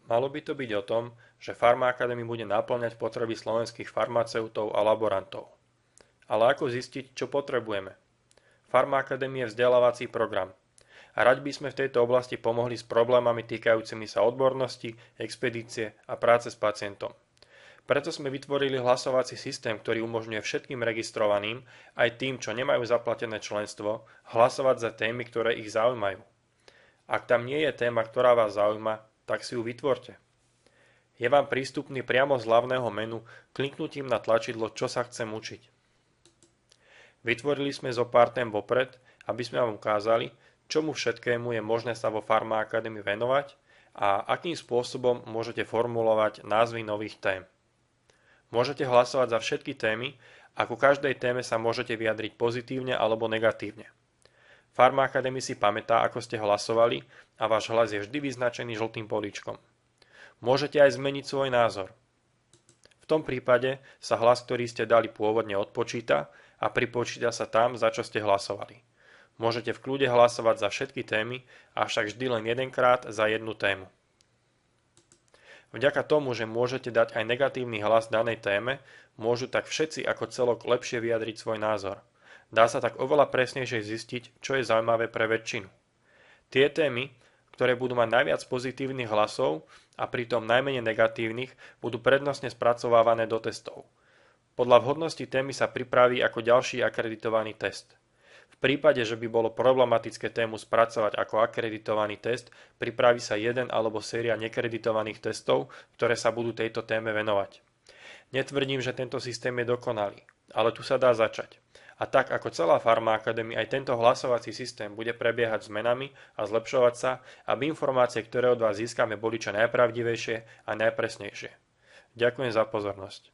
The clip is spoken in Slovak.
Malo by to byť o tom, že Pharma Academy bude napĺňať potreby slovenských farmaceutov a laborantov. Ale ako zistiť, čo potrebujeme? Pharma Academy je vzdelávací program. A radi by sme v tejto oblasti pomohli s problémami týkajúcimi sa odbornosti, expedície a práce s pacientom. Preto sme vytvorili hlasovací systém, ktorý umožňuje všetkým registrovaným, aj tým, čo nemajú zaplatené členstvo, hlasovať za témy, ktoré ich zaujímajú. Ak tam nie je téma, ktorá vás zaujíma, tak si ju vytvorte. Je vám prístupný priamo z hlavného menu kliknutím na tlačidlo Čo sa chcem učiť. Vytvorili sme zo pár tém vopred, aby sme vám ukázali, čomu všetkému je možné sa vo Pharma Academy venovať a akým spôsobom môžete formulovať názvy nových tém. Môžete hlasovať za všetky témy a ku každej téme sa môžete vyjadriť pozitívne alebo negatívne. Pharma Academy si pamätá, ako ste hlasovali a váš hlas je vždy vyznačený žltým políčkom. Môžete aj zmeniť svoj názor. V tom prípade sa hlas, ktorý ste dali pôvodne, odpočíta a pripočíta sa tam, za čo ste hlasovali. Môžete v kľude hlasovať za všetky témy, avšak vždy len jedenkrát za jednu tému. Vďaka tomu, že môžete dať aj negatívny hlas danej téme, môžu tak všetci ako celok lepšie vyjadriť svoj názor. Dá sa tak oveľa presnejšie zistiť, čo je zaujímavé pre väčšinu. Tie témy, ktoré budú mať najviac pozitívnych hlasov a pritom najmenej negatívnych, budú prednostne spracovávané do testov. Podľa vhodnosti témy sa pripraví ako ďalší akreditovaný test. V prípade, že by bolo problematické tému spracovať ako akreditovaný test, pripraví sa jeden alebo séria nekreditovaných testov, ktoré sa budú tejto téme venovať. Netvrdím, že tento systém je dokonalý, ale tu sa dá začať. A tak ako celá Pharma Academy, aj tento hlasovací systém bude prebiehať zmenami a zlepšovať sa, aby informácie, ktoré od vás získame, boli čo najpravdivejšie a najpresnejšie. Ďakujem za pozornosť.